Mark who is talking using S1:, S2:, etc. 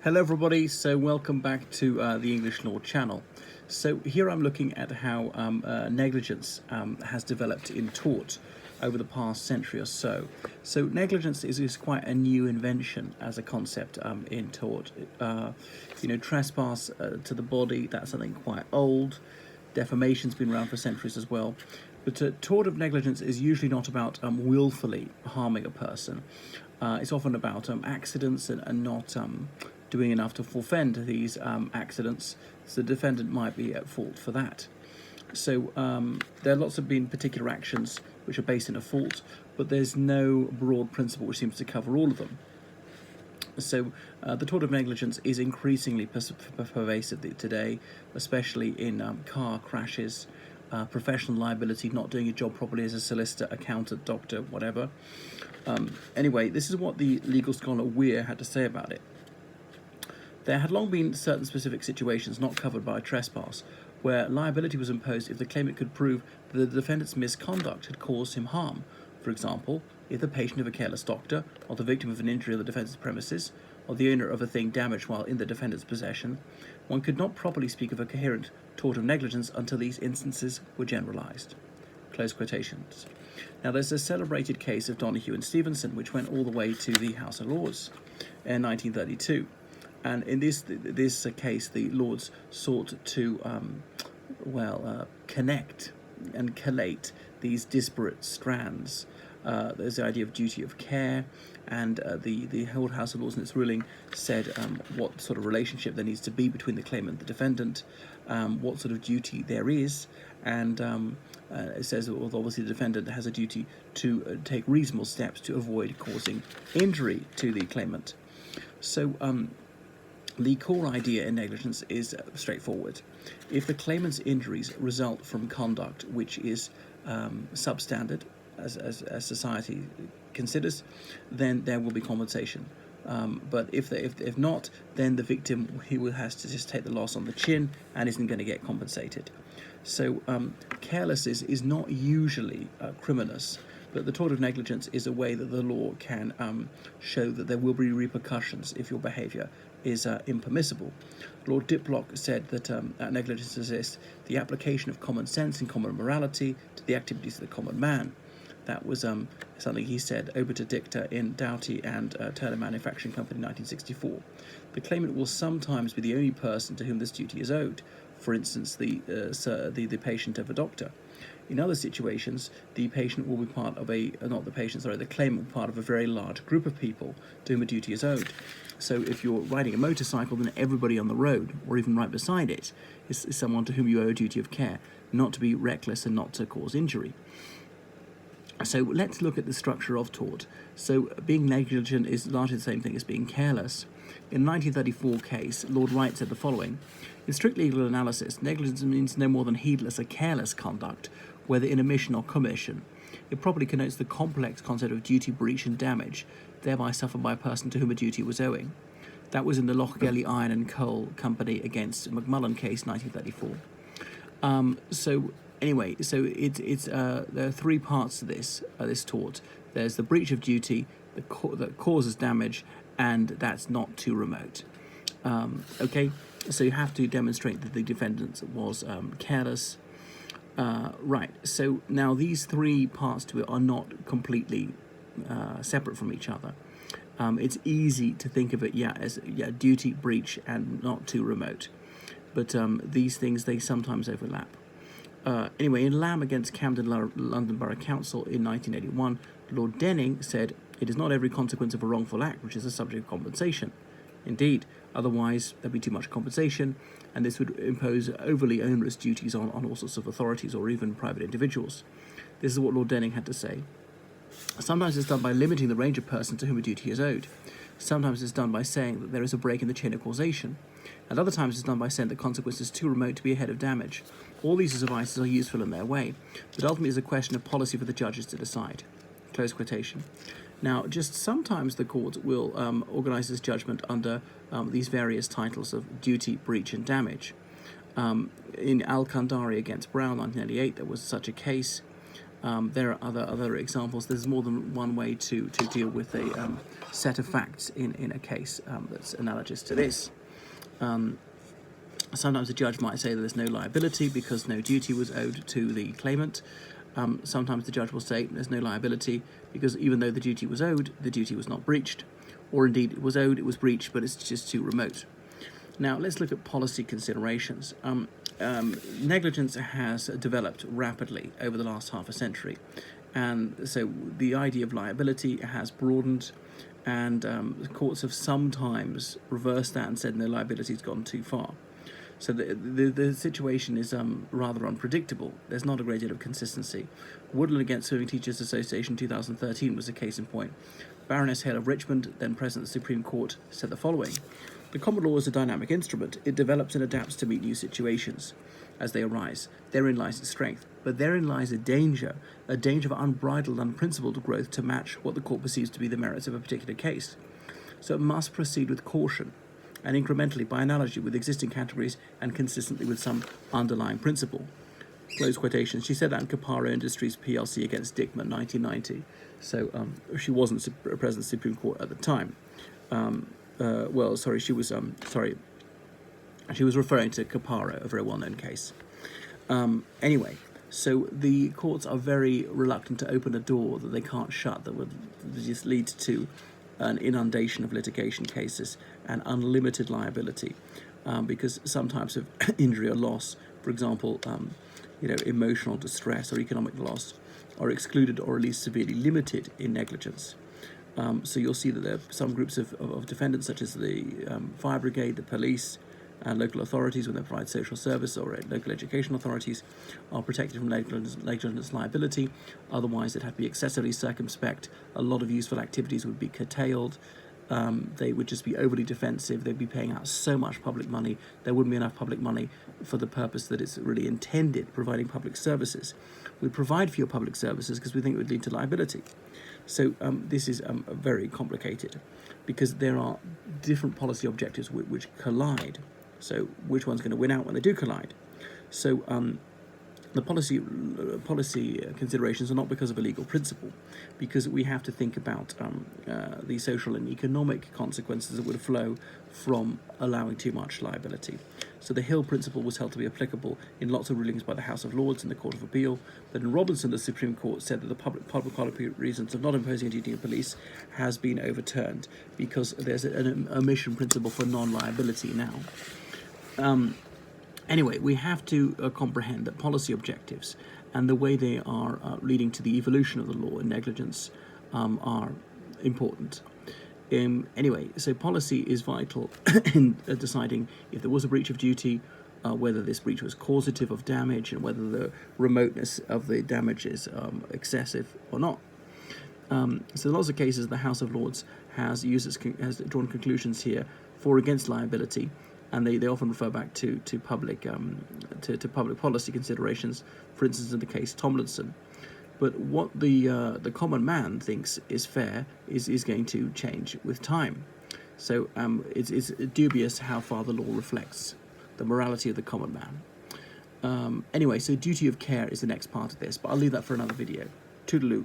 S1: Hello everybody, so welcome back to the English Law channel. So here I'm looking at how negligence has developed in tort over the past century or so. So negligence is quite a new invention as a concept in tort. Trespass to the body, that's something quite old. Defamation's been around for centuries as well. But tort of negligence is usually not about willfully harming a person. It's often about accidents and not doing enough to forfend these accidents, so the defendant might be at fault for that. So there are lots of been particular actions which are based in a fault, but there's no broad principle which seems to cover all of them. So the tort of negligence is increasingly pervasive today, especially in car crashes, professional liability, not doing your job properly as a solicitor, accountant, doctor, whatever. Anyway, this is what the legal scholar Weir had to say about it. There had long been certain specific situations not covered by trespass, where liability was imposed if the claimant could prove that the defendant's misconduct had caused him harm. For example, if the patient of a careless doctor, or the victim of an injury on the defendant's premises, or the owner of a thing damaged while in the defendant's possession, one could not properly speak of a coherent tort of negligence until these instances were generalised. Close quotations. Now, there's a celebrated case of Donahue and Stevenson, which went all the way to the House of Lords in 1932. And in this case, the Lords sought to, connect and collate these disparate strands. There's the idea of duty of care, and the whole House of Lords in its ruling said what sort of relationship there needs to be between the claimant and the defendant, what sort of duty there is, and it says that obviously the defendant has a duty to take reasonable steps to avoid causing injury to the claimant. So the core idea in negligence is straightforward. If the claimant's injuries result from conduct which is substandard, as society considers, then there will be compensation. But if not, then the victim has to just take the loss on the chin and isn't going to get compensated. So careless is not usually criminous, but the tort of negligence is a way that the law can show that there will be repercussions if your behaviour is impermissible. Lord Diplock said that negligence exists the application of common sense and common morality to the activities of the common man. That was something he said obiter dicta in Doughty and Turner Manufacturing Company in 1964. The claimant will sometimes be the only person to whom this duty is owed, for instance, the patient of a doctor. In other situations, the patient will be part of the claimant will be part of a very large group of people to whom a duty is owed. So if you're riding a motorcycle, then everybody on the road, or even right beside it, is someone to whom you owe a duty of care, not to be reckless and not to cause injury. So let's look at the structure of tort. So being negligent is largely the same thing as being careless. In a 1934 case, Lord Wright said the following: in strict legal analysis, negligence means no more than heedless or careless conduct, whether in omission or commission. It properly connotes the complex concept of duty, breach and damage, thereby suffered by a person to whom a duty was owing. That was in the Lochgelly Iron and Coal Company against McMullen case, 1934. There are three parts to this tort. There's the breach of duty that causes damage, and that's not too remote. So you have to demonstrate that the defendant was careless. Right. So now these three parts to it are not completely separate from each other. It's easy to think of it as duty, breach, and not too remote. But these things, they sometimes overlap. In Lamb against Camden London Borough Council in 1981, Lord Denning said, "It is not every consequence of a wrongful act which is the subject of compensation. Indeed, otherwise there'd be too much compensation, and this would impose overly onerous duties on all sorts of authorities or even private individuals." This is what Lord Denning had to say. Sometimes it's done by limiting the range of persons to whom a duty is owed. Sometimes it's done by saying that there is a break in the chain of causation. And other times it's done by saying that consequence is too remote to be ahead of damage. All these advices are useful in their way, but ultimately it's a question of policy for the judges to decide. Close quotation. Now, just sometimes the court will organise this judgment under these various titles of duty, breach and damage. In Al-Kandari against Brown, 1998, there was such a case. There are other examples. There's more than one way to deal with a set of facts in a case that's analogous to this. Sometimes a judge might say that there's no liability because no duty was owed to the claimant. Sometimes the judge will say there's no liability because even though the duty was owed, the duty was not breached. Or indeed, it was owed, it was breached, but it's just too remote. Now, let's look at policy considerations. Negligence has developed rapidly over the last half a century. And so the idea of liability has broadened, and the courts have sometimes reversed that and said no, liability has gone too far. So the situation is rather unpredictable. There's not a great deal of consistency. Woodland against Swimming Teachers Association 2013 was a case in point. Baroness Hale of Richmond, then present at the Supreme Court, said the following: "The common law is a dynamic instrument. It develops and adapts to meet new situations as they arise. Therein lies its strength. But therein lies a danger of unbridled, unprincipled growth to match what the court perceives to be the merits of a particular case. So it must proceed with caution and incrementally by analogy with existing categories and consistently with some underlying principle." Close quotation. She said that in Caparo Industries PLC against Dickman, 1990. So she wasn't present at the Supreme Court at the time. She was referring to Caparo, a very well-known case. Anyway, so the courts are very reluctant to open a door that they can't shut that would just lead to an inundation of litigation cases and unlimited liability, because some types of injury or loss, for example, emotional distress or economic loss, are excluded or at least severely limited in negligence. So you'll see that there are some groups of defendants, such as the fire brigade, the police, and local authorities, when they provide social service, or local education authorities, are protected from negligence liability. Otherwise, they'd have to be excessively circumspect. A lot of useful activities would be curtailed. They would just be overly defensive. They'd be paying out so much public money. There wouldn't be enough public money for the purpose that it's really intended, providing public services. We provide for your public services because we think it would lead to liability. So this is very complicated because there are different policy objectives which collide. So which one's going to win out when they do collide? So the policy considerations are not because of a legal principle, because we have to think about the social and economic consequences that would flow from allowing too much liability. So the Hill principle was held to be applicable in lots of rulings by the House of Lords and the Court of Appeal, but in Robinson the Supreme Court said that the public policy reasons of not imposing a duty of police has been overturned because there's an omission principle for non-liability now. Anyway, we have to comprehend that policy objectives and the way they are leading to the evolution of the law in negligence are important. Anyway, so policy is vital in deciding if there was a breach of duty, whether this breach was causative of damage, and whether the remoteness of the damage is excessive or not. So in lots of cases, the House of Lords has drawn conclusions here for against liability, and they often refer back to public policy considerations. For instance, in the case Tomlinson. But what the common man thinks is fair is going to change with time. So it's dubious how far the law reflects the morality of the common man. Anyway, so duty of care is the next part of this, but I'll leave that for another video. Toodaloo.